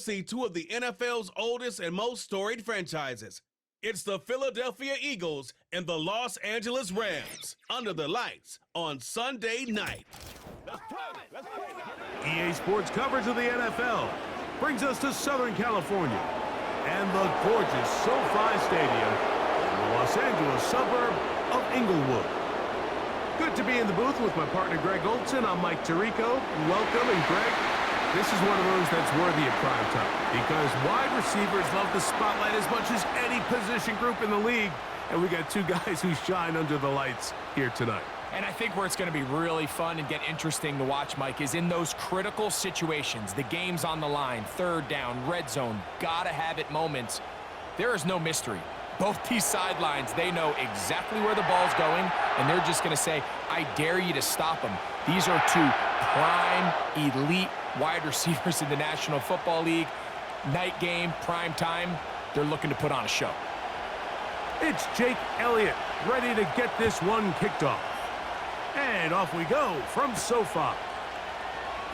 see two of the NFL's oldest and most storied franchises. It's the Philadelphia Eagles and the Los Angeles Rams under the lights on Sunday night. EA Sports coverage of the NFL brings us to Southern California and the gorgeous SoFi Stadium in the Los Angeles suburb of Inglewood. Good to be in the booth with my partner Greg Olson. I'm Mike Tirico. Welcome, and Greg, this is one of those that's worthy of prime time because wide receivers love the spotlight as much as any position group in the league, and we got two guys who shine under the lights here tonight. And I think where it's going to be really fun and get interesting to watch, Mike, is in those critical situations. The game's on the line, third down, red zone, gotta-have-it moments. There is no mystery. Both these sidelines, they know exactly where the ball's going, and they're just going to say, I dare you to stop them. These are two prime, elite wide receivers in the National Football League. Night game, prime time, they're looking to put on a show. It's Jake Elliott ready to get this one kicked off. And off we go from SoFi.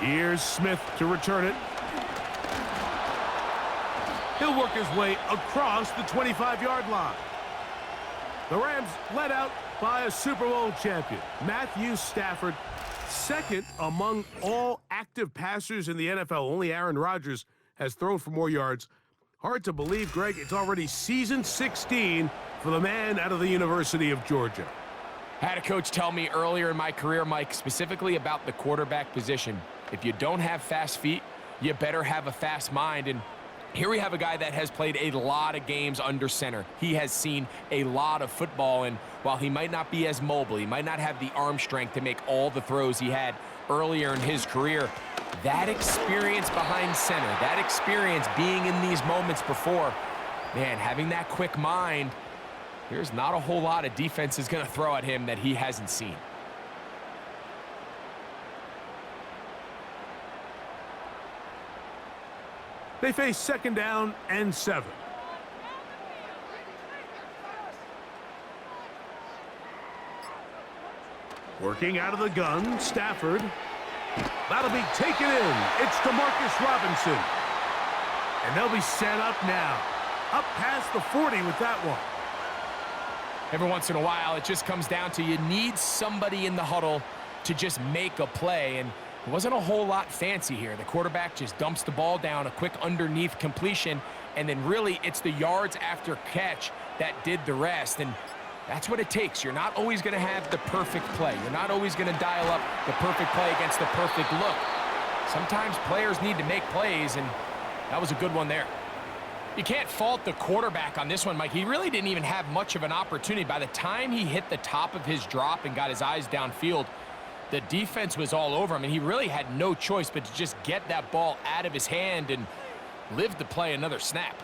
Here's Smith to return it. He'll work his way across the 25-yard line. The Rams led out by a Super Bowl champion, Matthew Stafford, second among all active passers in the NFL. Only Aaron Rodgers has thrown for more yards. Hard to believe, Greg, it's already season 16 for the man out of the University of Georgia. I had a coach tell me earlier in my career, Mike, specifically about the quarterback position. If you don't have fast feet, you better have a fast mind. And here we have a guy that has played a lot of games under center. He has seen a lot of football, and while he might not be as mobile, he might not have the arm strength to make all the throws he had earlier in his career, that experience behind center, that experience being in these moments before, man, having that quick mind, there's not a whole lot of defense is going to throw at him that he hasn't seen. They face second down and 7. Working out of the gun, Stafford. That'll be taken in. It's DeMarcus Robinson. And they'll be set up now. Up past the 40 with that one. Every once in a while, it just comes down to you need somebody in the huddle to just make a play, and it wasn't a whole lot fancy here. The quarterback just dumps the ball down, a quick underneath completion, and then really it's the yards after catch that did the rest, and that's what it takes. You're not always going to have the perfect play. You're not always going to dial up the perfect play against the perfect look. Sometimes players need to make plays, and that was a good one there. You can't fault the quarterback on this one, Mike. He really didn't even have much of an opportunity. By the time he hit the top of his drop and got his eyes downfield, the defense was all over him, and he really had no choice but to just get that ball out of his hand and live to play another snap.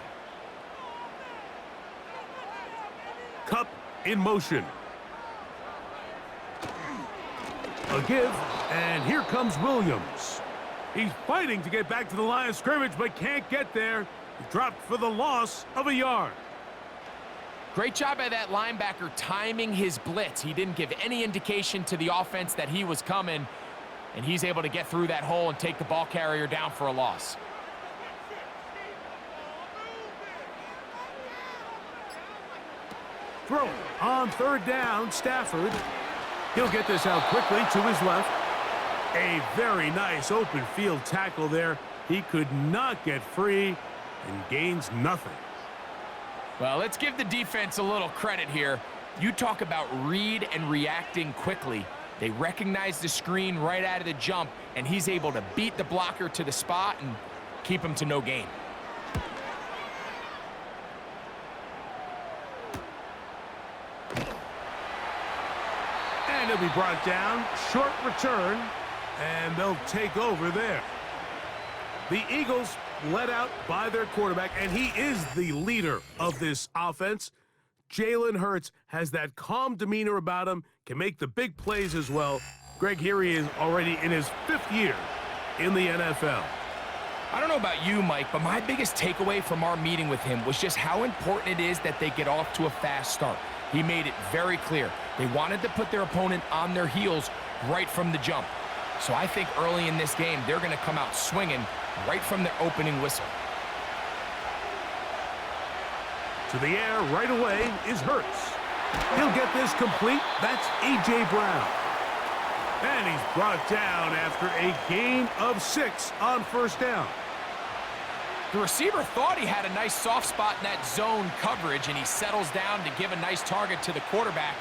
Cup in motion. A give, and here comes Williams. He's fighting to get back to the line of scrimmage, but can't get there. He dropped for the loss of a yard. Great job by that linebacker timing his blitz. He didn't give any indication to the offense that he was coming, and he's able to get through that hole and take the ball carrier down for a loss. Throw on third down, Stafford. He'll get this out quickly to his left. A very nice open field tackle there. He could not get free and gains nothing. Well, let's give the defense a little credit here. You talk about read and reacting quickly. They recognize the screen right out of the jump, and he's able to beat the blocker to the spot and keep him to no gain. And he'll be brought down. Short return, and they'll take over there. The Eagles led out by their quarterback, and he is the leader of this offense. Jalen Hurts has that calm demeanor about him, can make the big plays as well. Greg, here he is already in his 5th year in the NFL. I don't know about you, Mike, but my biggest takeaway from our meeting with him was just how important it is that they get off to a fast start. He made it very clear. They wanted to put their opponent on their heels right from the jump. So I think early in this game, they're going to come out swinging right from their opening whistle. To the air right away is Hurts. He'll get this complete. That's A.J. Brown. And he's brought down after a gain of 6 on first down. The receiver thought he had a nice soft spot in that zone coverage, and he settles down to give a nice target to the quarterback.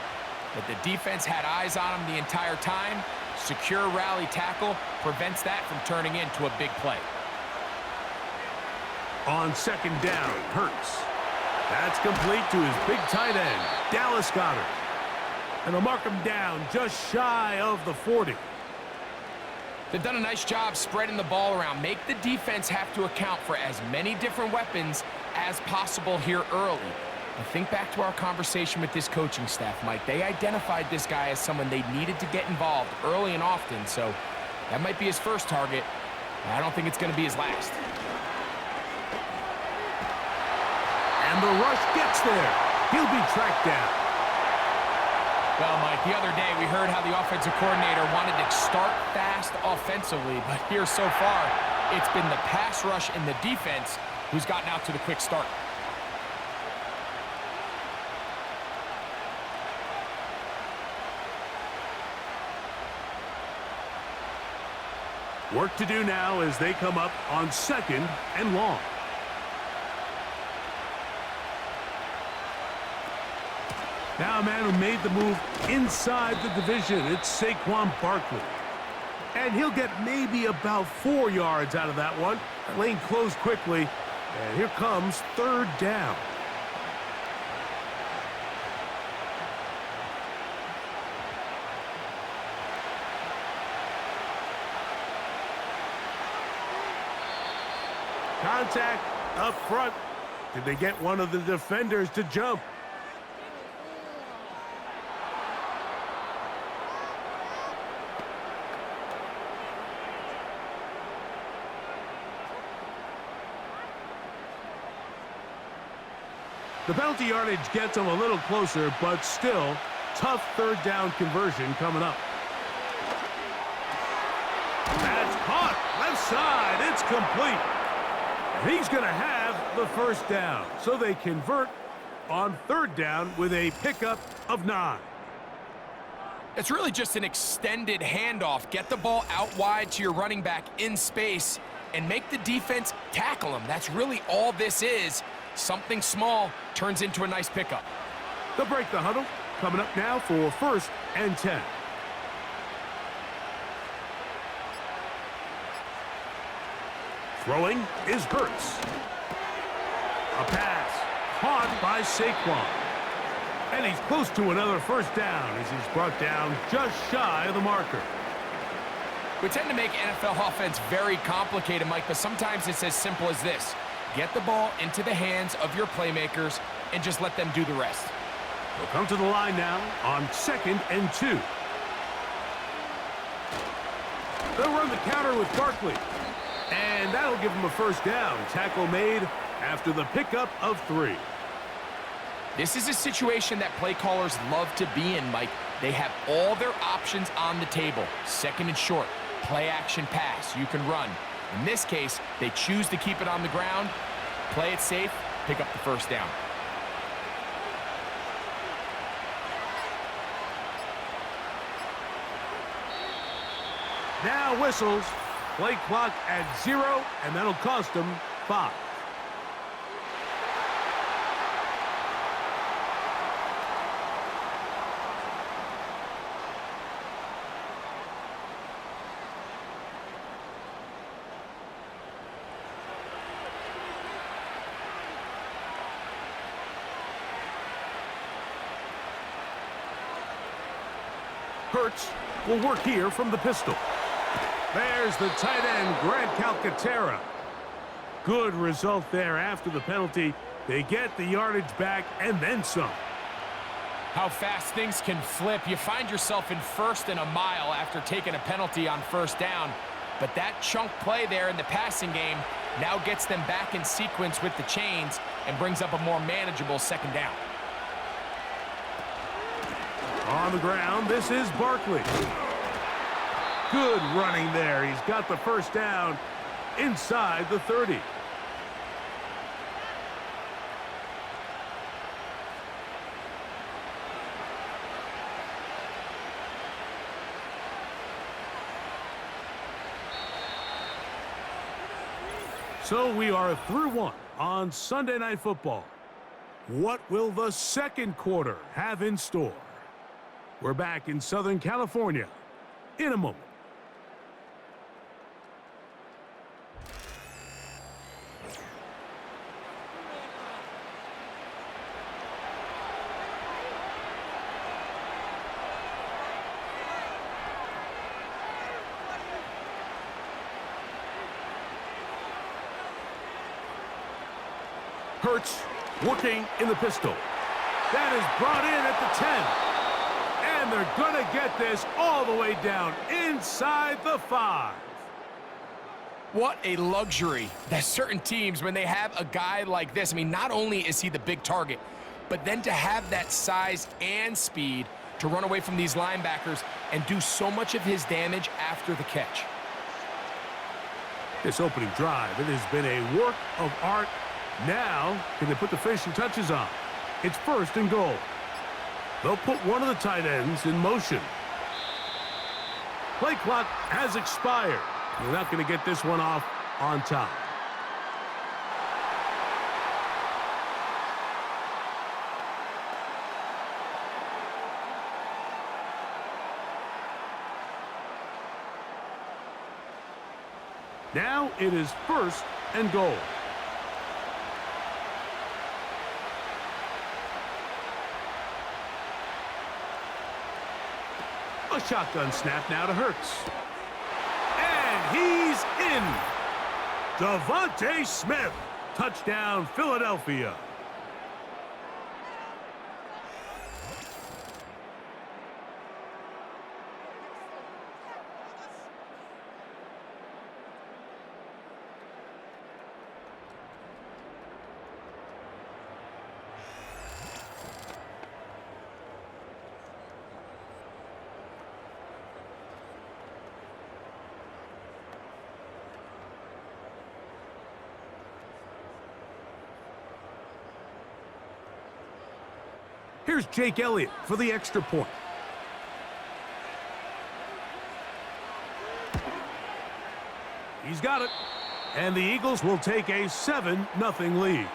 But the defense had eyes on him the entire time. Secure rally tackle prevents that from turning into a big play. On second down, Hurts. That's complete to his big tight end, Dallas Goedert. And they'll mark him down just shy of the 40. They've done a nice job spreading the ball around. Make the defense have to account for as many different weapons as possible here early. And think back to our conversation with this coaching staff, Mike. They identified this guy as someone they needed to get involved early and often, so that might be his first target. I don't think it's going to be his last. And the rush gets there. He'll be tracked down. Well, Mike, the other day we heard how the offensive coordinator wanted to start fast offensively, but here so far, it's been the pass rush and the defense who's gotten out to the quick start. Work to do now as they come up on second and long. Now a man who made the move inside the division, it's Saquon Barkley. And he'll get maybe about 4 yards out of that one. That lane closed quickly, and here comes third down. Contact up front. Did they get one of the defenders to jump? The penalty yardage gets them a little closer, but still, tough third down conversion coming up. That's caught. Left side. It's complete. He's going to have the first down. So they convert on third down with a pickup of 9. It's really just an extended handoff. Get the ball out wide to your running back in space and make the defense tackle him. That's really all this is. Something small turns into a nice pickup. They'll break the huddle. Coming up now for first and 10. Throwing is Hurts. A pass caught by Saquon. And he's close to another first down as he's brought down just shy of the marker. We tend to make NFL offense very complicated, Mike, but sometimes it's as simple as this. Get the ball into the hands of your playmakers and just let them do the rest. They'll come to the line now on second and 2. They'll run the counter with Barkley. And that'll give him a first down. Tackle made after the pickup of 3. This is a situation that play callers love to be in, Mike. They have all their options on the table. Second and short, play action pass, you can run. In this case, they choose to keep it on the ground, play it safe, pick up the first down. Now whistles. Play clock at 0, and that'll cost them 5. Hurts will work here from the pistol. There's the tight end, Grant Calcaterra. Good result there after the penalty. They get the yardage back and then some. How fast things can flip. You find yourself in first and a mile after taking a penalty on first down. But that chunk play there in the passing game now gets them back in sequence with the chains and brings up a more manageable second down. On the ground, this is Barkley. Good running there. He's got the first down inside the 30. So we are through one on Sunday Night Football. What will the second quarter have in store? We're back in Southern California in a moment. Hurts working in the pistol. That is brought in at the 10. And they're going to get this all the way down inside the 5. What a luxury that certain teams, when they have a guy like this, I mean, not only is he the big target, but then to have that size and speed to run away from these linebackers and do so much of his damage after the catch. This opening drive, it has been a work of art. Now, can they put the finishing touches on? It's 1st and goal. They'll put one of the tight ends in motion. Play clock has expired. They're not going to get this one off on time. Now it is 1st and goal. A shotgun snap now to Hurts. And he's in. Devontae Smith. Touchdown, Philadelphia. Here's Jake Elliott for the extra point. He's got it. And the Eagles will take a 7-0 lead.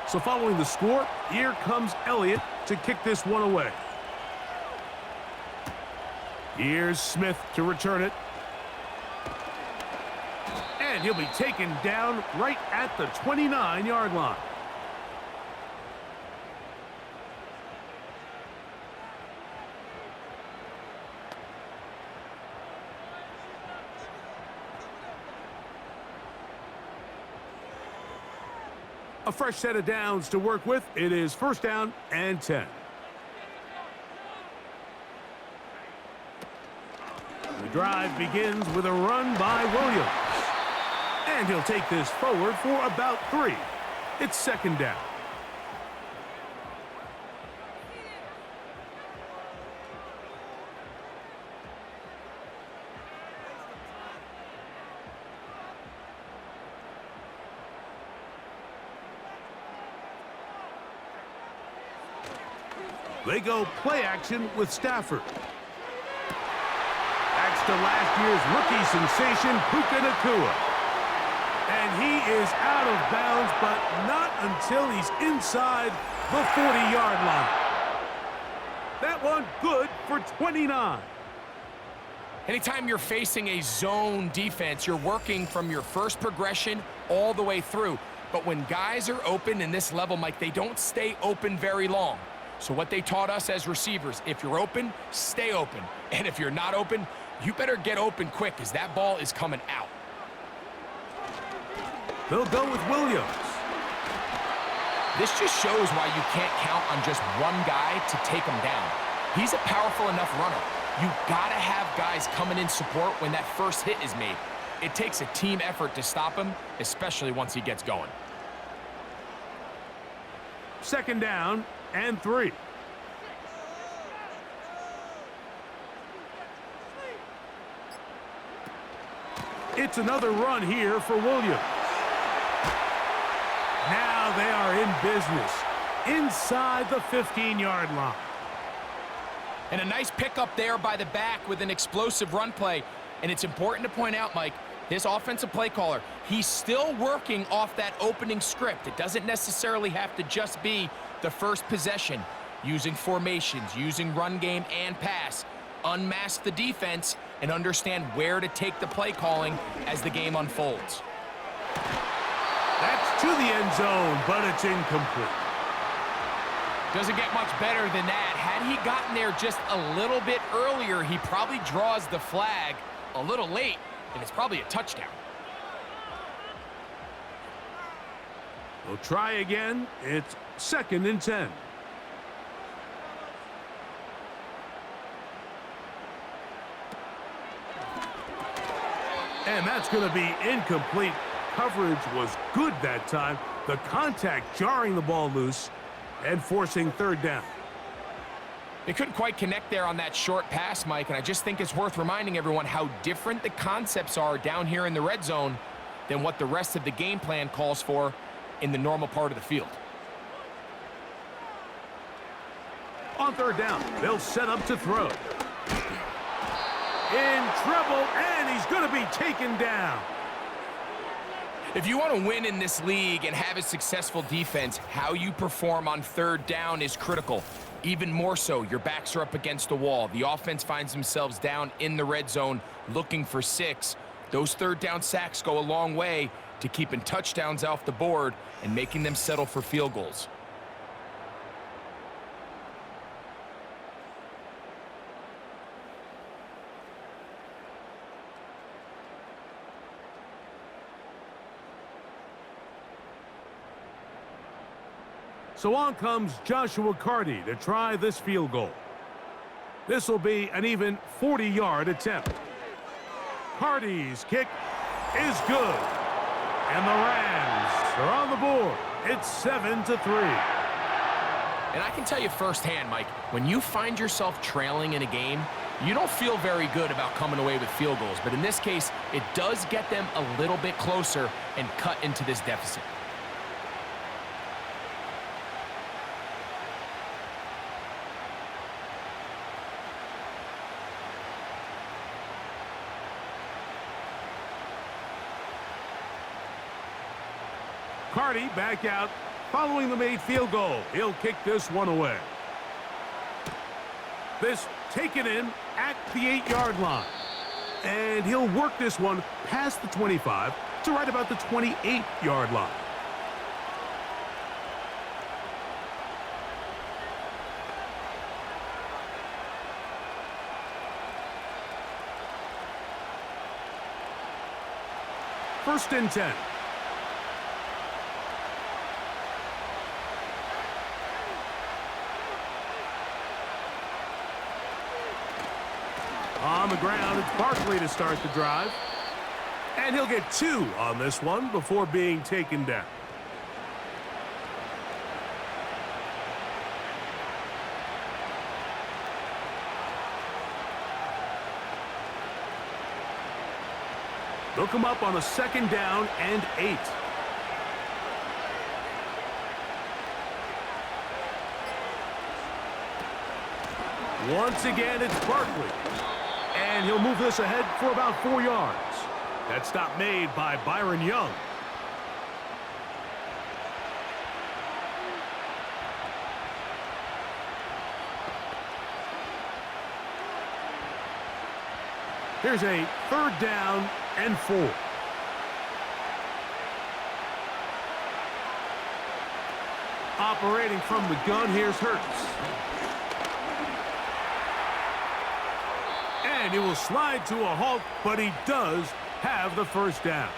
So following the score, here comes Elliott to kick this one away. Here's Smith to return it. And he'll be taken down right at the 29-yard line. A fresh set of downs to work with. It is 1st down and 10. The drive begins with a run by Williams. And he'll take this forward for about 3. It's 2nd down. They go play action with Stafford. That's to last year's rookie sensation, Puka Nacua. And he is out of bounds, but not until he's inside the 40-yard line. That one good for 29. Anytime you're facing a zone defense, you're working from your first progression all the way through. But when guys are open in this level, Mike, they don't stay open very long. So what they taught us as receivers, if you're open, stay open. And if you're not open, you better get open quick because that ball is coming out. They'll go with Williams. This just shows why you can't count on just one guy to take him down. He's a powerful enough runner. You gotta have guys coming in support when that first hit is made. It takes a team effort to stop him, especially once he gets going. 2nd down and 3. It's another run here for Williams. Now they are in business inside the 15-yard line. And a nice pickup there by the back with an explosive run play. And it's important to point out, Mike, this offensive play caller, he's still working off that opening script. It doesn't necessarily have to just be the first possession. Using formations, using run game and pass. Unmask the defense and understand where to take the play calling as the game unfolds. That's to the end zone, but it's incomplete. Doesn't get much better than that. Had he gotten there just a little bit earlier, he probably draws the flag a little late, and it's probably a touchdown. We'll try again. It's 2nd and 10. And that's going to be incomplete. Coverage was good that time. The contact jarring the ball loose and forcing 3rd down. They couldn't quite connect there on that short pass, Mike, and I just think it's worth reminding everyone how different the concepts are down here in the red zone than what the rest of the game plan calls for in the normal part of the field. On 3rd down, they'll set up to throw. In trouble, and he's going to be taken down. If you want to win in this league and have a successful defense, how you perform on 3rd down is critical. Even more so, your backs are up against the wall. The offense finds themselves down in the red zone looking for 6. Those 3rd down sacks go a long way to keeping touchdowns off the board and making them settle for field goals. So on comes Joshua Carty to try this field goal. This will be an even 40-yard attempt. Carty's kick is good. And the Rams are on the board. It's 7-3. And I can tell you firsthand, Mike, when you find yourself trailing in a game, you don't feel very good about coming away with field goals. But in this case, it does get them a little bit closer and cut into this deficit. Carty back out following the made field goal. He'll kick this one away. This taken in at the 8-yard line. And he'll work this one past the 25 to right about the 28-yard line. First and 10. On the ground, it's Barkley to start the drive. And he'll get 2 on this one before being taken down. They'll come up on a 2nd down and 8. Once again, it's Barkley. And he'll move this ahead for about 4 yards. That stop made by Byron Young. Here's a 3rd down and 4. Operating from the gun, here's Hurts. And he will slide to a halt, but he does have the first down.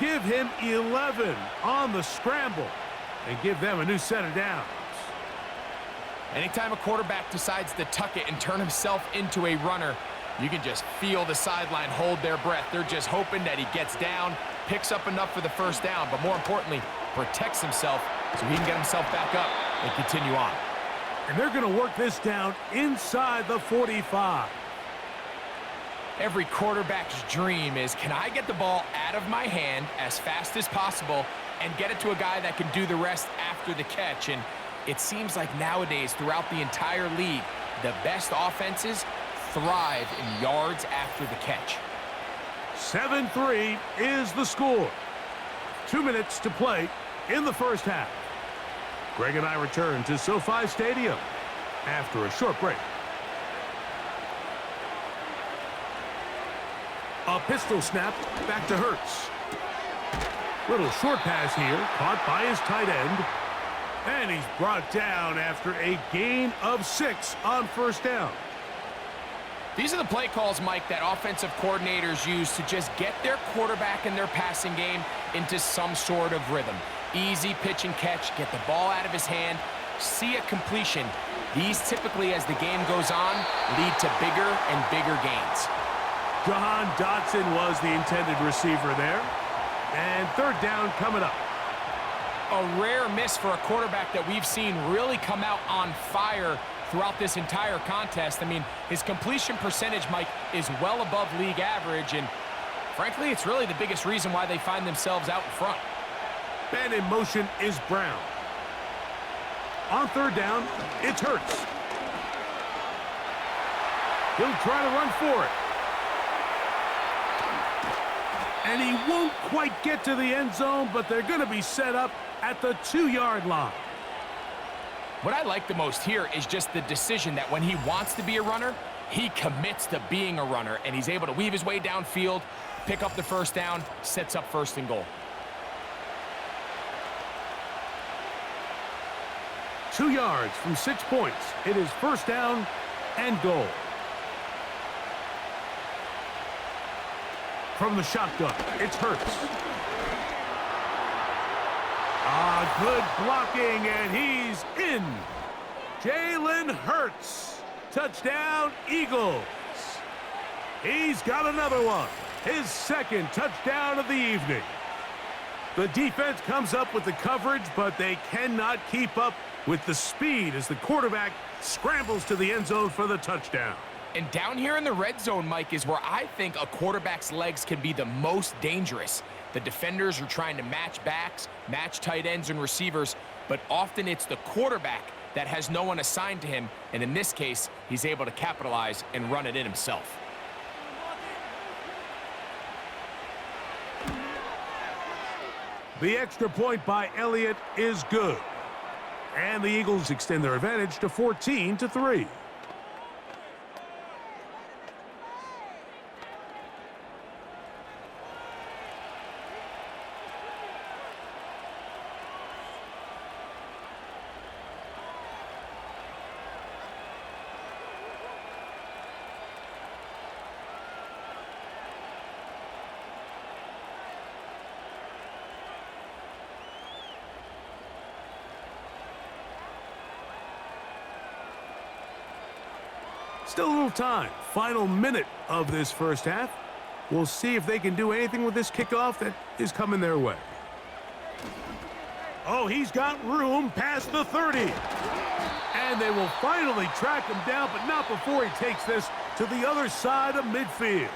Give him 11 on the scramble and give them a new set of downs. Anytime a quarterback decides to tuck it and turn himself into a runner, you can just feel the sideline hold their breath. They're just hoping that he gets down, picks up enough for the first down, but more importantly, protects himself so he can get himself back up and continue on. And they're going to work this down inside the 45. Every quarterback's dream is, can I get the ball out of my hand as fast as possible and get it to a guy that can do the rest after the catch? And it seems like nowadays, throughout the entire league, the best offenses thrive in yards after the catch. 7-3 is the score. 2 minutes to play in the first half. Greg and I return to SoFi Stadium after a short break. A pistol snap back to Hurts. Little short pass here, caught by his tight end. And he's brought down after a gain of 6 on first down. These are the play calls, Mike, that offensive coordinators use to just get their quarterback and their passing game into some sort of rhythm. Easy pitch and catch, get the ball out of his hand, see a completion. These typically, as the game goes on, lead to bigger and bigger gains. Jahan Dotson was the intended receiver there. And third down coming up. A rare miss for a quarterback that we've seen really come out on fire throughout this entire contest. I mean, his completion percentage, Mike, is well above league average, and frankly, it's really the biggest reason why they find themselves out in front. And in motion is Brown. On third down, it's Hurts. He'll try to run for it. And he won't quite get to the end zone, but they're going to be set up at the 2-yard line. What I like the most here is just the decision that when he wants to be a runner, he commits to being a runner, and he's able to weave his way downfield, pick up the first down, sets up first and goal. 2 yards from 6 points. It is first down and goal. From the shotgun, it's Hurts. Good blocking, and he's in. Jalen Hurts. Touchdown, Eagles. He's got another one. His second touchdown of the evening. The defense comes up with the coverage, but they cannot keep up with the speed as the quarterback scrambles to the end zone for the touchdown. And down here in the red zone, Mike, is where I think a quarterback's legs can be the most dangerous. The defenders are trying to match backs, match tight ends and receivers, but often it's the quarterback that has no one assigned to him, and in this case, he's able to capitalize and run it in himself. The extra point by Elliott is good. And the Eagles extend their advantage to 14-3. Still a little time. Final minute of this first half. We'll see if they can do anything with this kickoff that is coming their way. Oh, he's got room past the 30. And they will finally track him down, but not before he takes this to the other side of midfield.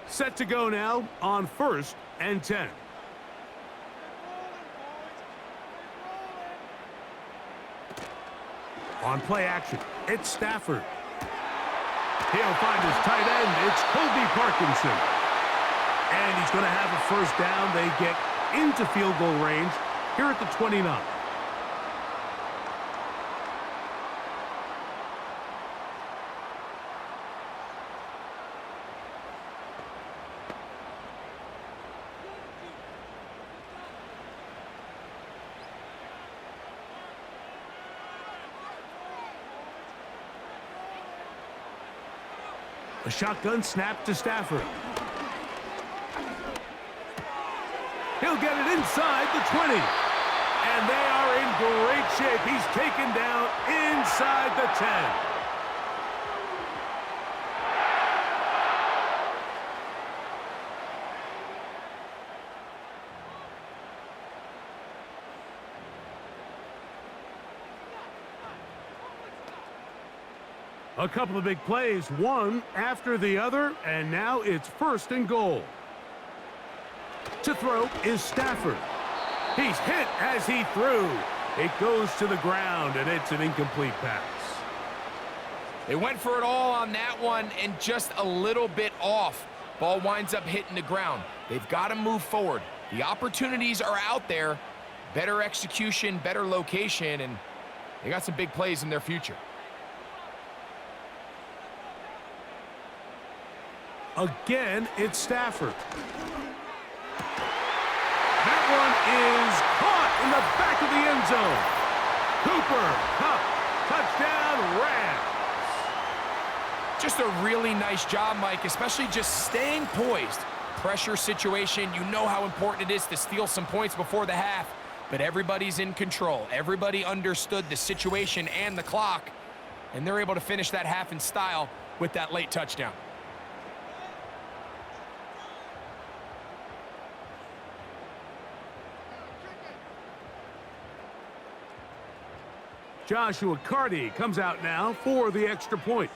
Set to go now on 1st and 10. On play action, it's Stafford. He'll find his tight end. It's Kobe Parkinson. And he's going to have a first down. They get into field goal range here at the 29. A shotgun snap to Stafford. He'll get it inside the 20. And they are in great shape. He's taken down inside the 10. A couple of big plays, one after the other, and now it's 1st and goal. To throw is Stafford. He's hit as he threw. It goes to the ground, and it's an incomplete pass. They went for it all on that one and just a little bit off. Ball winds up hitting the ground. They've got to move forward. The opportunities are out there. Better execution, better location, and they got some big plays in their future. Again, it's Stafford. That one is caught in the back of the end zone. Cooper, Kupp, touchdown, Rams. Just a really nice job, Mike, especially just staying poised. Pressure situation, you know how important it is to steal some points before the half, but everybody's in control. Everybody understood the situation and the clock, and they're able to finish that half in style with that late touchdown. Joshua Carty comes out now for the extra point.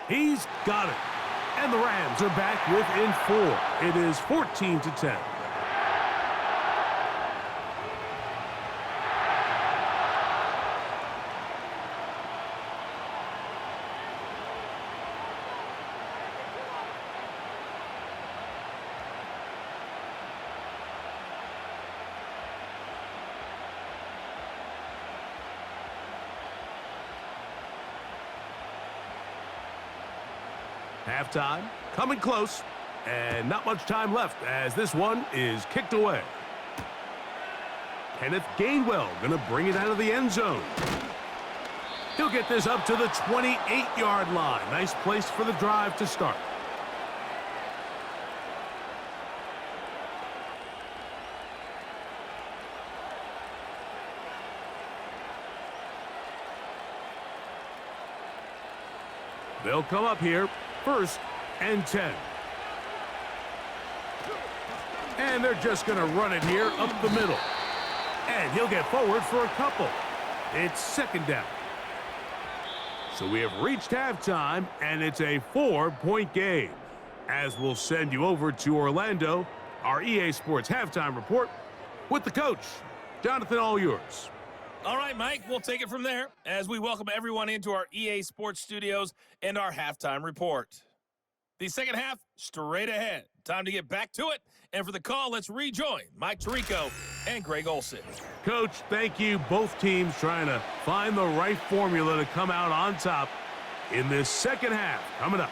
He's got it. And the Rams are back within 4. It is 14-10. Halftime, coming close, and not much time left as this one is kicked away. Kenneth Gainwell going to bring it out of the end zone. He'll get this up to the 28-yard line. Nice place for the drive to start. They'll come up here, 1st and 10. And they're just going to run it here up the middle. And he'll get forward for a couple. It's 2nd down. So we have reached halftime, and it's a 4-point game. As we'll send you over to Orlando, our EA Sports halftime report with the coach. Jonathan, all yours. All right, Mike, we'll take it from there as we welcome everyone into our EA Sports studios and our halftime report. The second half, straight ahead. Time to get back to it. And for the call, let's rejoin Mike Tirico and Greg Olson. Coach, thank you. Both teams trying to find the right formula to come out on top in this second half. Coming up.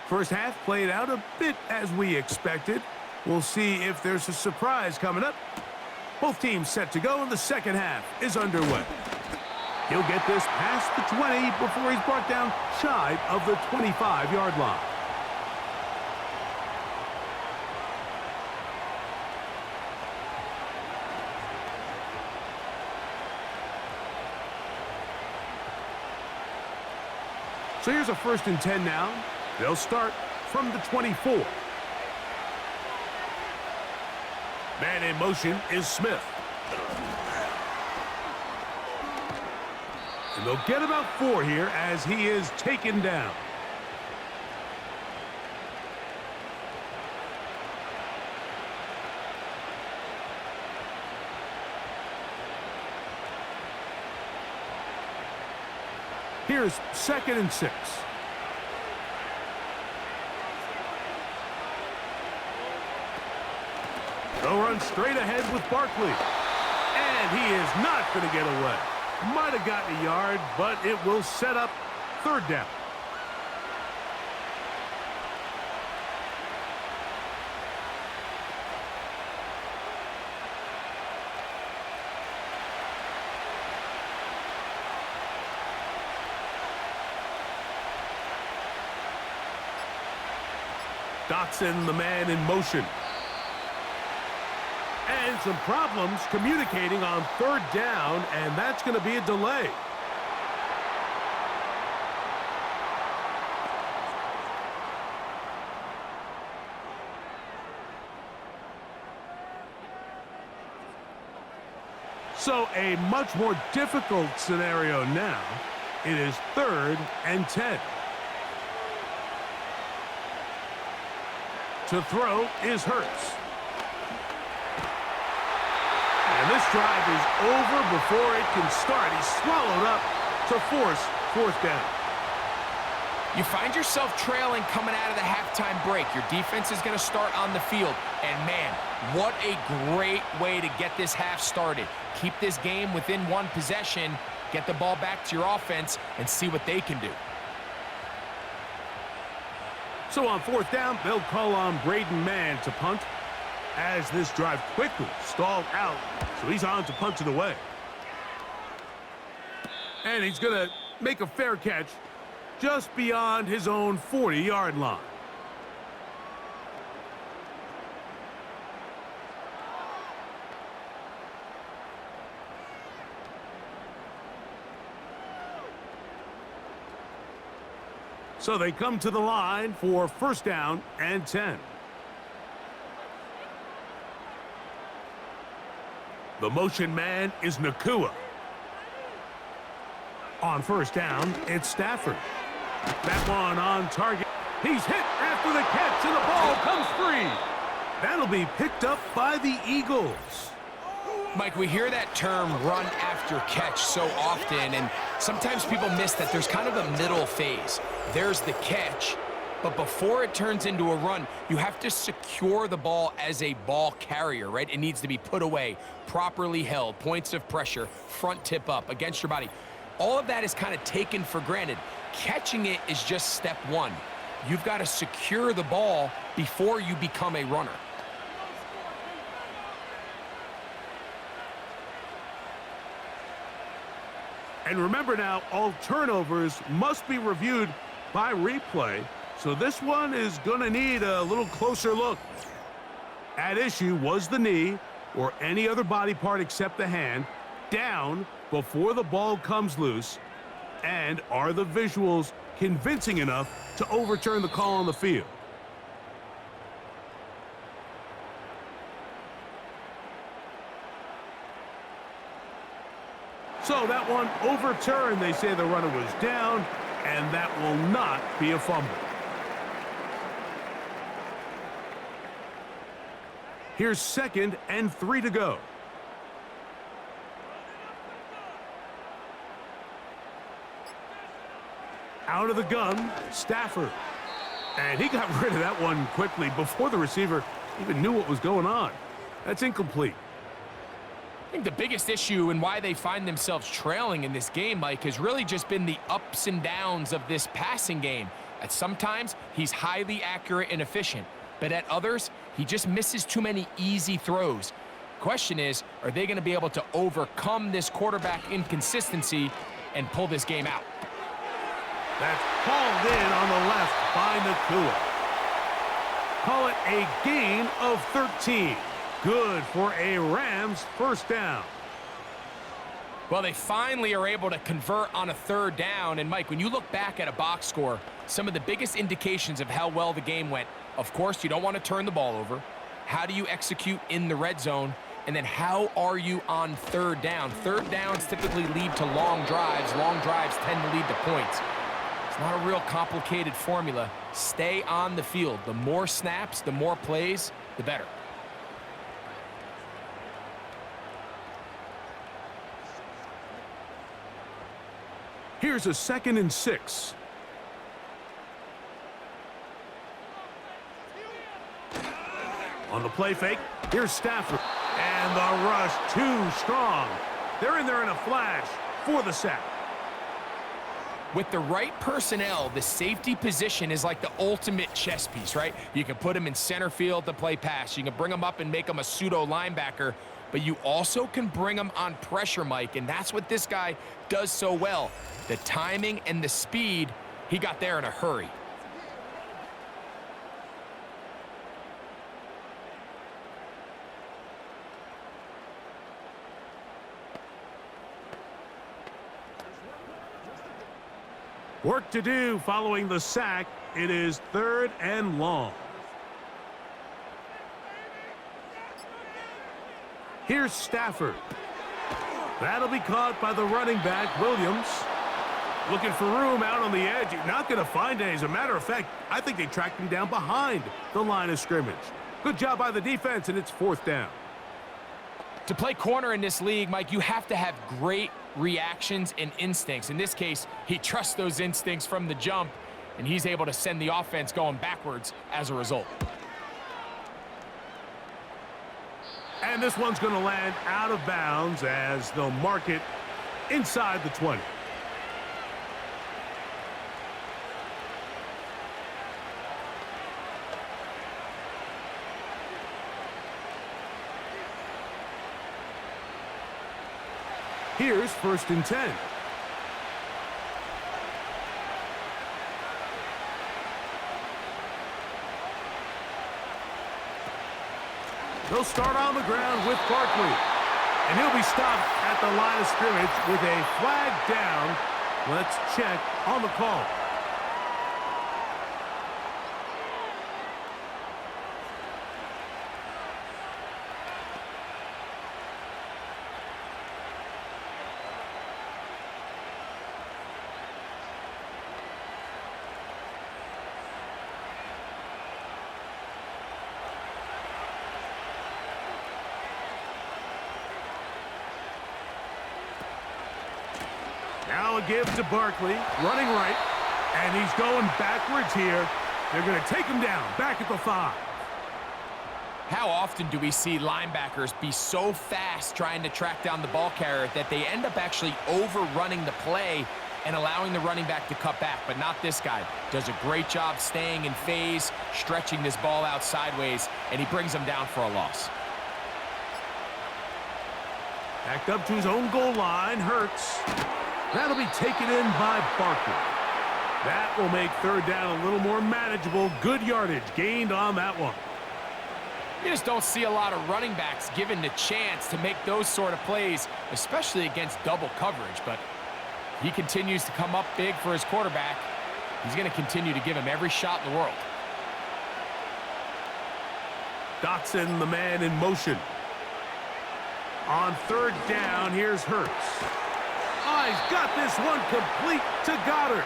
First half played out a bit as we expected. We'll see if there's a surprise coming up. Both teams set to go, and the second half is underway. He'll get this past the 20 before he's brought down shy of the 25-yard line. So here's a 1st and 10 now. They'll start from the 24. Man in motion is Smith. And they'll get about 4 here as he is taken down. Here's 2nd and 6. They'll run straight ahead with Barkley. And he is not going to get away. Might have gotten a yard, but it will set up 3rd down. Dotson, the man in motion. And some problems communicating on third down, and that's going to be a delay. So a much more difficult scenario now. It is 3rd and 10. To throw is Hurts. And this drive is over before it can start. He's swallowed up to force 4th down. You find yourself trailing coming out of the halftime break. Your defense is going to start on the field. And, man, what a great way to get this half started. Keep this game within one possession, get the ball back to your offense, and see what they can do. So on 4th down, they'll call on Braden Mann to punt as this drive quickly stalled out. So he's on to punt it away. And he's going to make a fair catch just beyond his own 40-yard line. So they come to the line for 1st down and 10. The motion man is Nakua. On 1st down, it's Stafford. That one on target. He's hit after the catch, and the ball comes free. That'll be picked up by the Eagles. Mike, we hear that term run after catch so often, and sometimes people miss that there's kind of a middle phase. There's the catch, but before it turns into a run, you have to secure the ball as a ball carrier, right? It needs to be put away, properly held, points of pressure, front tip up against your body. All of that is kind of taken for granted. Catching it is just step one. You've got to secure the ball before you become a runner. And remember now, all turnovers must be reviewed by replay, so this one is going to need a little closer look. At issue was the knee, or any other body part except the hand, down before the ball comes loose, and are the visuals convincing enough to overturn the call on the field? So that one overturned. They say the runner was down, and that will not be a fumble. Here's 2nd and 3 to go. Out of the gun, Stafford. And he got rid of that one quickly before the receiver even knew what was going on. That's incomplete. I think the biggest issue and why they find themselves trailing in this game, Mike, has really just been the ups and downs of this passing game. At sometimes, he's highly accurate and efficient, but at others, he just misses too many easy throws. Question is, are they going to be able to overcome this quarterback inconsistency and pull this game out? That's hauled in on the left by Nakua. Call it a gain of 13. Good for a Rams 1st down. Well, they finally are able to convert on a 3rd down. And, Mike, when you look back at a box score, some of the biggest indications of how well the game went, of course, you don't want to turn the ball over. How do you execute in the red zone? And then how are you on 3rd down? 3rd downs typically lead to long drives. Long drives tend to lead to points. It's not a real complicated formula. Stay on the field. The more snaps, the more plays, the better. Here's a 2nd and 6. On the play fake, here's Stafford. And the rush too strong. They're in there in a flash for the sack. With the right personnel, the safety position is like the ultimate chess piece, right? You can put him in center field to play pass. You can bring him up and make him a pseudo linebacker, but you also can bring him on pressure, Mike, and that's what this guy does so well. The timing and the speed, he got there in a hurry. Work to do following the sack. It is 3rd and long. Here's Stafford. That'll be caught by the running back, Williams. Looking for room out on the edge. Not going to find it. As a matter of fact, I think they tracked him down behind the line of scrimmage. Good job by the defense, and it's 4th down. To play corner in this league, Mike, you have to have great reactions and instincts. In this case, he trusts those instincts from the jump, and he's able to send the offense going backwards as a result. And this one's going to land out of bounds as they'll mark it inside the 20. Here's 1st and 10. They'll start on the ground with Barkley. And he'll be stopped at the line of scrimmage with a flag down. Let's check on the call. Now a give to Barkley, running right, and he's going backwards here. They're going to take him down, back at the 5. How often do we see linebackers be so fast trying to track down the ball carrier that they end up actually overrunning the play and allowing the running back to cut back? But not this guy. Does a great job staying in phase, stretching this ball out sideways, and he brings them down for a loss. Backed up to his own goal line, Hurts. That'll be taken in by Barkley. That will make 3rd down a little more manageable. Good yardage gained on that one. You just don't see a lot of running backs given the chance to make those sort of plays, especially against double coverage. But he continues to come up big for his quarterback. He's going to continue to give him every shot in the world. Dotson, the man in motion. On 3rd down, here's Hurts. Oh, he's got this one complete to Goddard.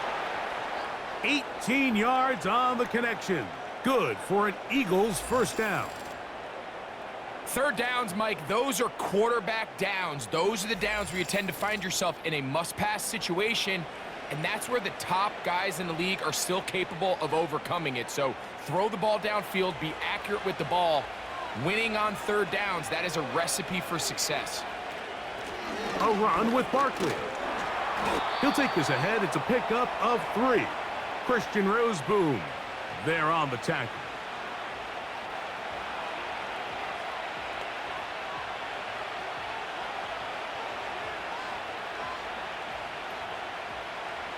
18 yards on the connection. Good for an Eagles 1st down. 3rd downs, Mike, those are quarterback downs. Those are the downs where you tend to find yourself in a must-pass situation, and that's where the top guys in the league are still capable of overcoming it. So throw the ball downfield, be accurate with the ball. Winning on 3rd downs, that is a recipe for success. A run with Barkley. He'll take this ahead. It's a pickup of 3. Christian Roseboom there on the tackle.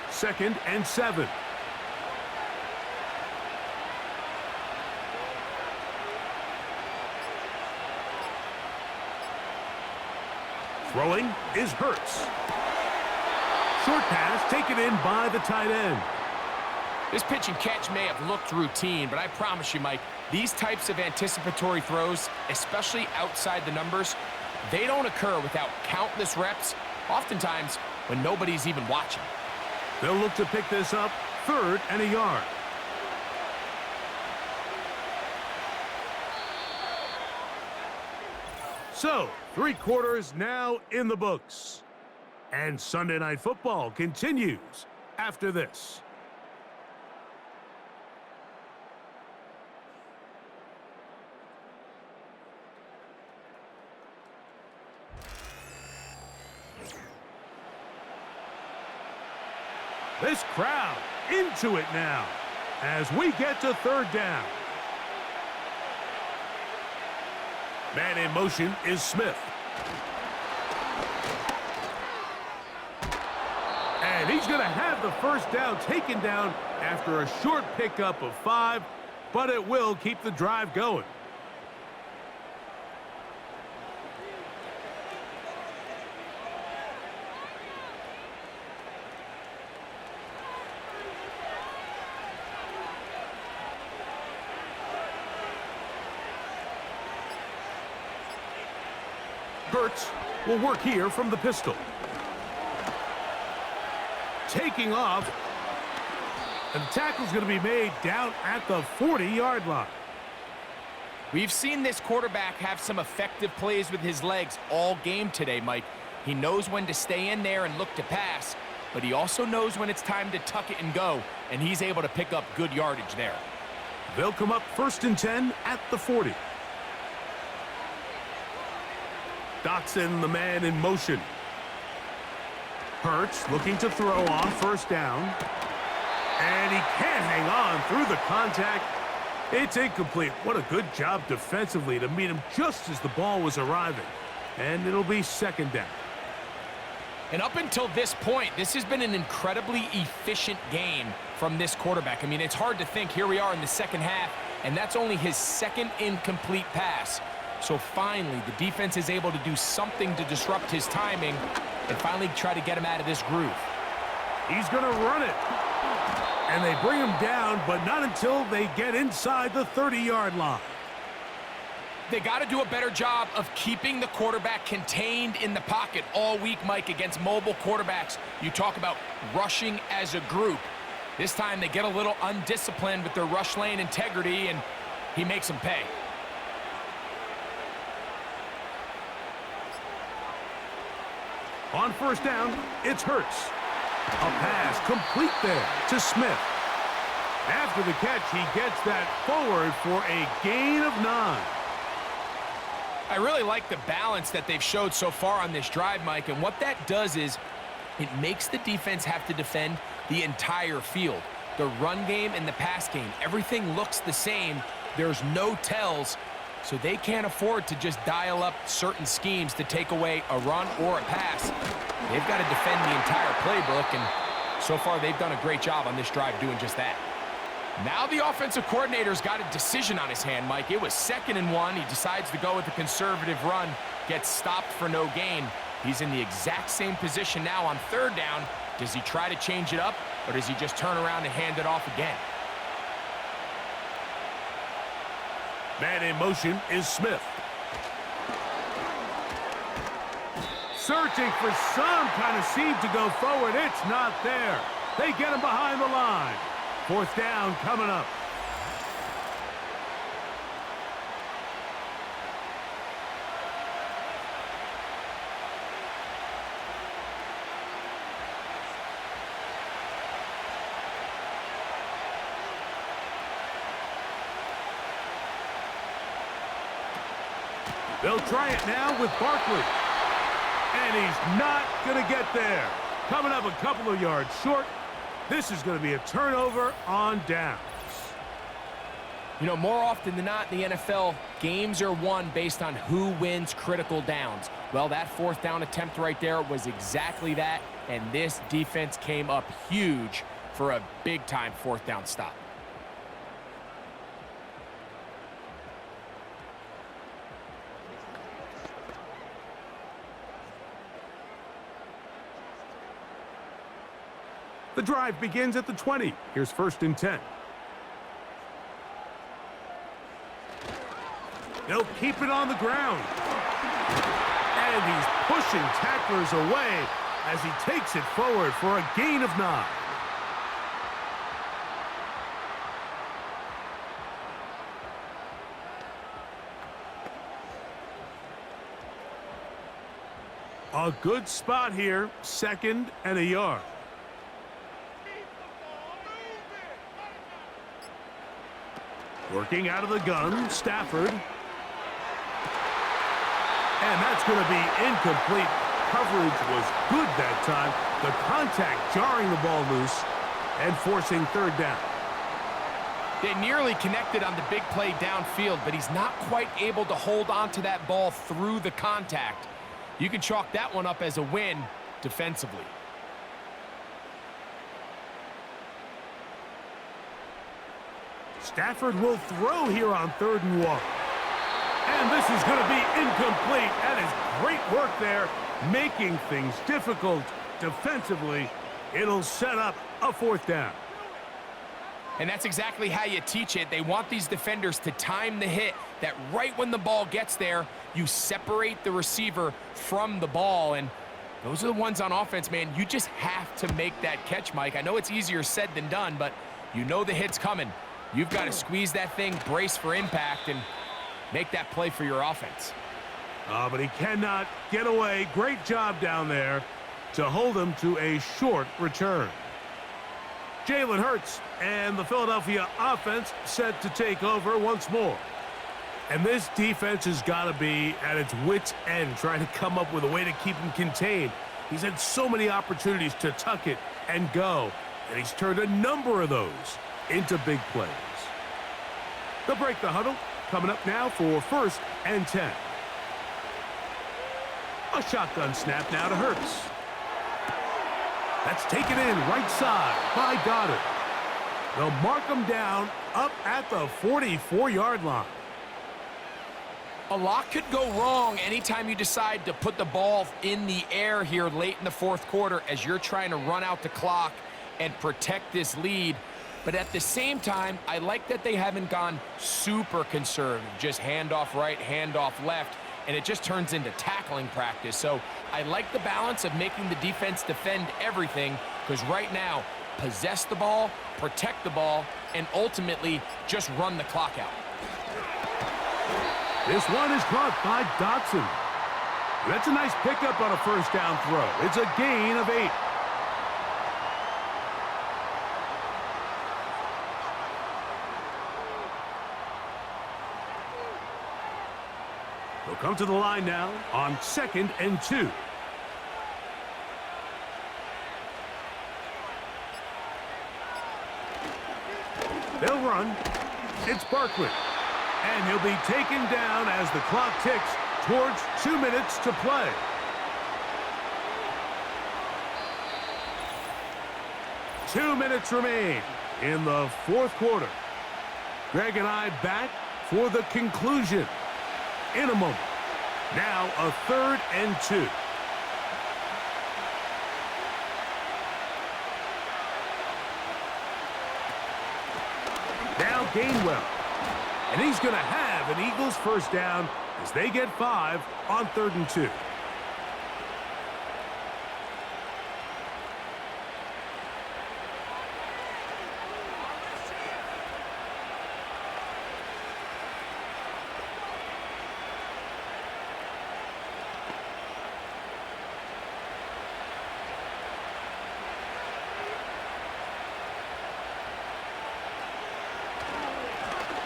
Second and 7. Throwing is Hurts. Short pass taken in by the tight end. This pitch and catch may have looked routine, but I promise you, Mike, these types of anticipatory throws, especially outside the numbers, they don't occur without countless reps, oftentimes when nobody's even watching. They'll look to pick this up, 3rd and a yard. So, 3 quarters now in the books. And Sunday Night Football continues after this. This crowd into it now as we get to 3rd down. Man in motion is Smith. And he's going to have the 1st down taken down after a short pickup of 5, but it will keep the drive going. Hurts will work here from the pistol. Taking off. And the tackle's going to be made down at the 40-yard line. We've seen this quarterback have some effective plays with his legs all game today, Mike. He knows when to stay in there and look to pass, but he also knows when it's time to tuck it and go, and he's able to pick up good yardage there. They'll come up 1st and 10 at the 40. Dotson, the man in motion. Hurts looking to throw on 1st down. And he can't hang on through the contact. It's incomplete. What a good job defensively to meet him just as the ball was arriving. And it'll be 2nd down. And up until this point, this has been an incredibly efficient game from this quarterback. I mean, it's hard to think. Here we are in the 2nd half, and that's only his 2nd incomplete pass. So finally, the defense is able to do something to disrupt his timing and finally try to get him out of this groove. He's going to run it. And they bring him down, but not until they get inside the 30-yard line. They got to do a better job of keeping the quarterback contained in the pocket all week, Mike, against mobile quarterbacks. You talk about rushing as a group. This time they get a little undisciplined with their rush lane integrity, and he makes them pay. On 1st down, it's Hurts. A pass complete there to Smith. After the catch, he gets that forward for a gain of 9. I really like the balance that they've showed so far on this drive, Mike, and what that does is it makes the defense have to defend the entire field. The run game and the pass game, everything looks the same. There's no tells, so they can't afford to just dial up certain schemes to take away a run or a pass. They've got to defend the entire playbook, and so far they've done a great job on this drive doing just that. Now the offensive coordinator's got a decision on his hand, Mike. It was 2nd and 1. He decides to go with a conservative run, gets stopped for no gain. He's in the exact same position now on 3rd down. Does he try to change it up, or does he just turn around and hand it off again? Man in motion is Smith. Searching for some kind of seam to go forward. It's not there. They get him behind the line. 4th down coming up. They'll try it now with Barkley. And he's not going to get there. Coming up a couple of yards short. This is going to be a turnover on downs. You know, more often than not in the NFL, games are won based on who wins critical downs. Well, that 4th down attempt right there was exactly that, and this defense came up huge for a big-time 4th down stop. The drive begins at the 20. Here's 1st and 10. They'll keep it on the ground. And he's pushing tacklers away as he takes it forward for a gain of 9. A good spot here, 2nd and a yard. Working out of the gun, Stafford. And that's going to be incomplete. Coverage was good that time. The contact jarring the ball loose and forcing 3rd down. They nearly connected on the big play downfield, but he's not quite able to hold on to that ball through the contact. You can chalk that one up as a win defensively. Stafford will throw here on 3rd and 1. And this is going to be incomplete. That is great work there, making things difficult defensively. It'll set up a 4th down. And that's exactly how you teach it. They want these defenders to time the hit, that right when the ball gets there, you separate the receiver from the ball. And those are the ones on offense, man. You just have to make that catch, Mike. I know it's easier said than done, but you know the hit's coming. You've got to squeeze that thing, brace for impact, and make that play for your offense. But he cannot get away. Great job down there to hold him to a short return. Jalen Hurts and the Philadelphia offense set to take over once more. And this defense has got to be at its wits' end, trying to come up with a way to keep him contained. He's had so many opportunities to tuck it and go, and he's turned a number of those into big plays. They'll break the huddle, coming up now for 1st and 10. A shotgun snap now to Hurts. That's taken in right side by Goddard. They'll mark him down up at the 44-yard line. A lot could go wrong anytime you decide to put the ball in the air here late in the 4th quarter as you're trying to run out the clock and protect this lead. But at the same time, I like that they haven't gone super conservative, just handoff right, handoff left, and it just turns into tackling practice. So I like the balance of making the defense defend everything, because right now, possess the ball, protect the ball, and ultimately just run the clock out. This one is caught by Dotson. That's a nice pickup on a 1st down throw. It's a gain of 8. They'll come to the line now on 2nd and 2. They'll run. It's Barkley. And he'll be taken down as the clock ticks towards 2 minutes to play. Two minutes remain in the 4th quarter. Greg and I back for the conclusion in a moment. Now a 3rd and 2. Now Gainwell. And he's going to have an Eagles 1st down as they get 5 on 3rd and 2.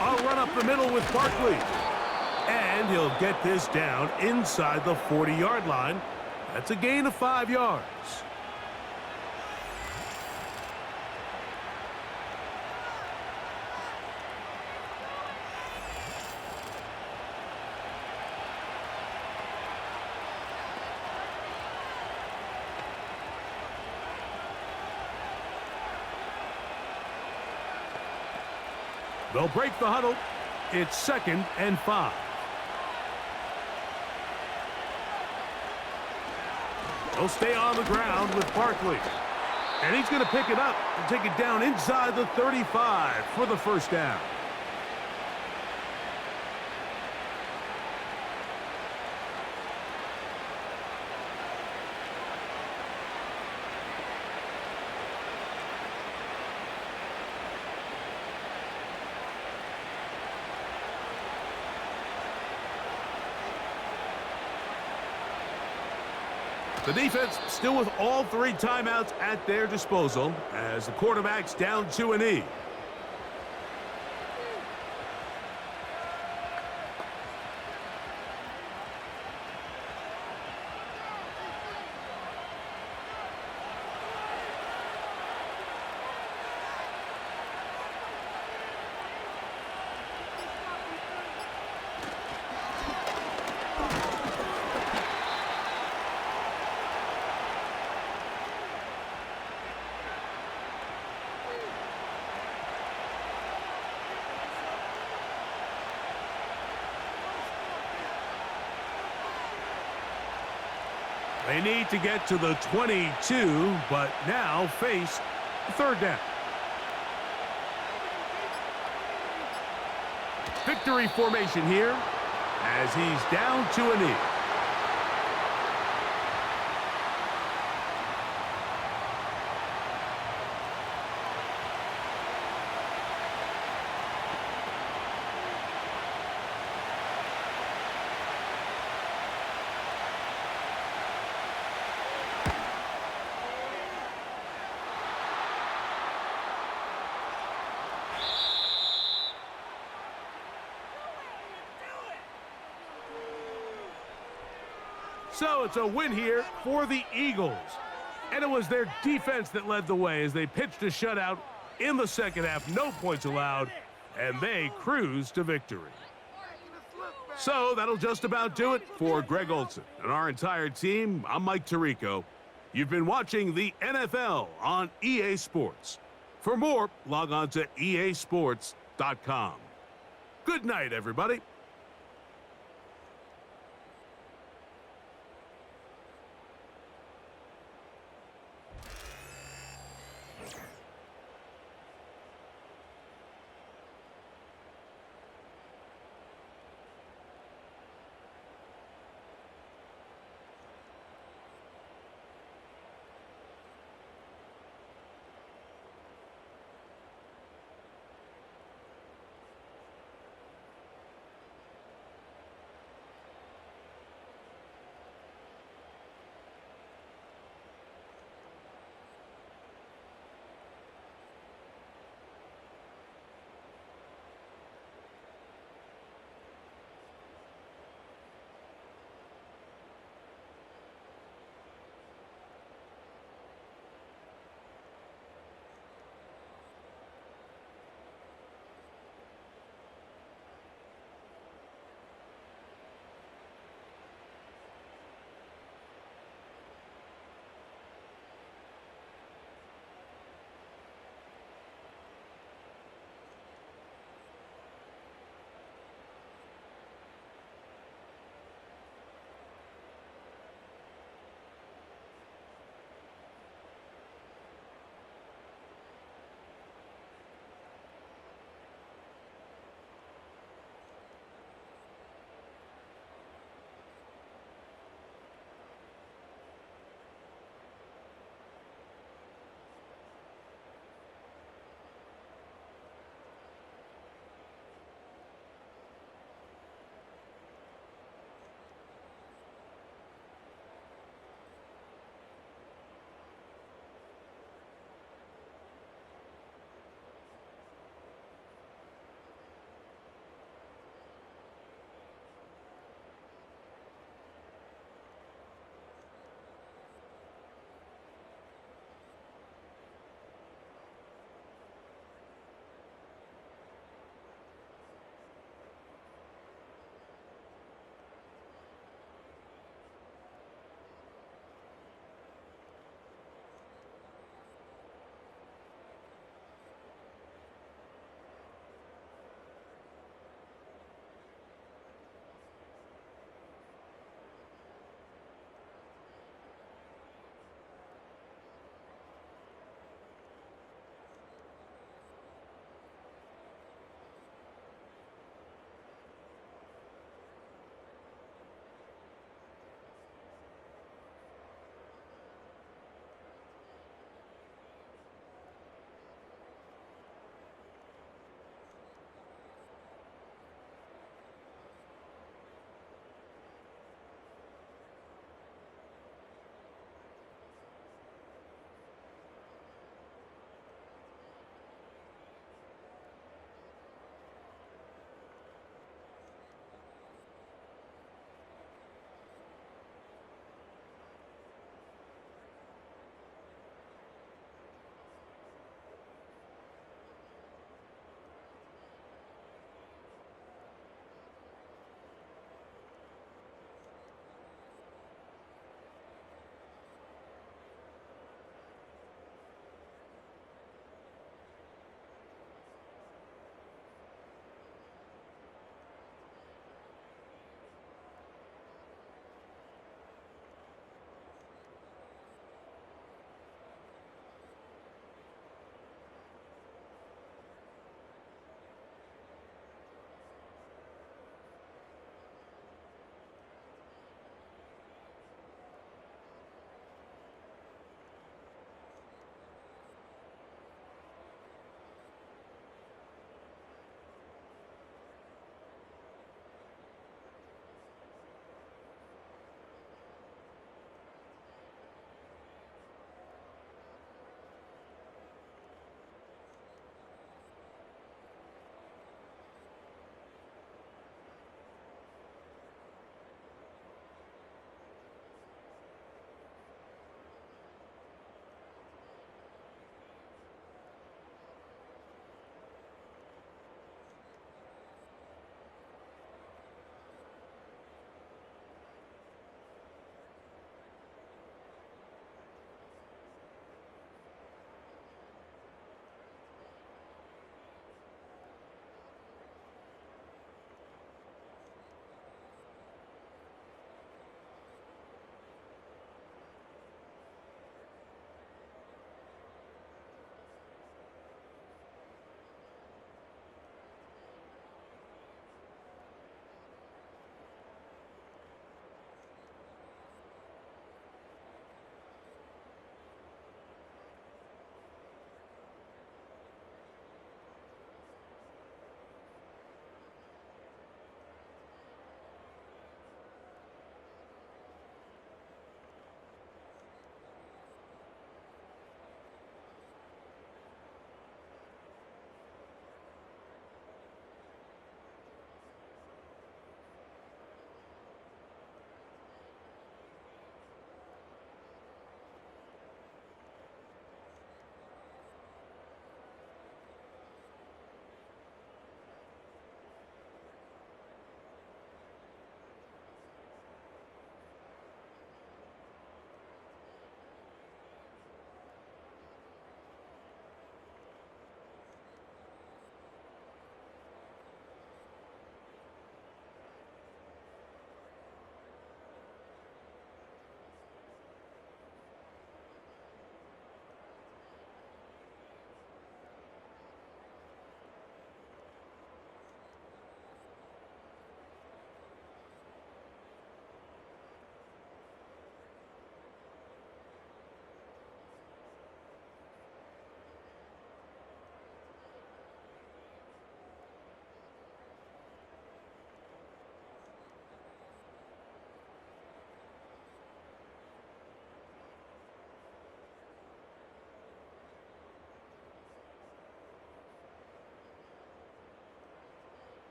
A run up the middle with Barkley. And he'll get this down inside the 40-yard line. That's a gain of 5 yards. They'll break the huddle. It's 2nd and 5. They'll stay on the ground with Barkley. And he's going to pick it up and take it down inside the 35 for the 1st down. The defense still with all 3 timeouts at their disposal as the quarterback's down to a knee. They need to get to the 22, but now face 3rd down. victory formation here as he's down to a knee. So it's a win here for the Eagles. And it was their defense that led the way as they pitched a shutout in the second half. No points allowed, and they cruised to victory. So that'll just about do it for Greg Olson and our entire team. I'm Mike Tirico. You've been watching the NFL on EA Sports. For more, log on to easports.com. Good night, everybody.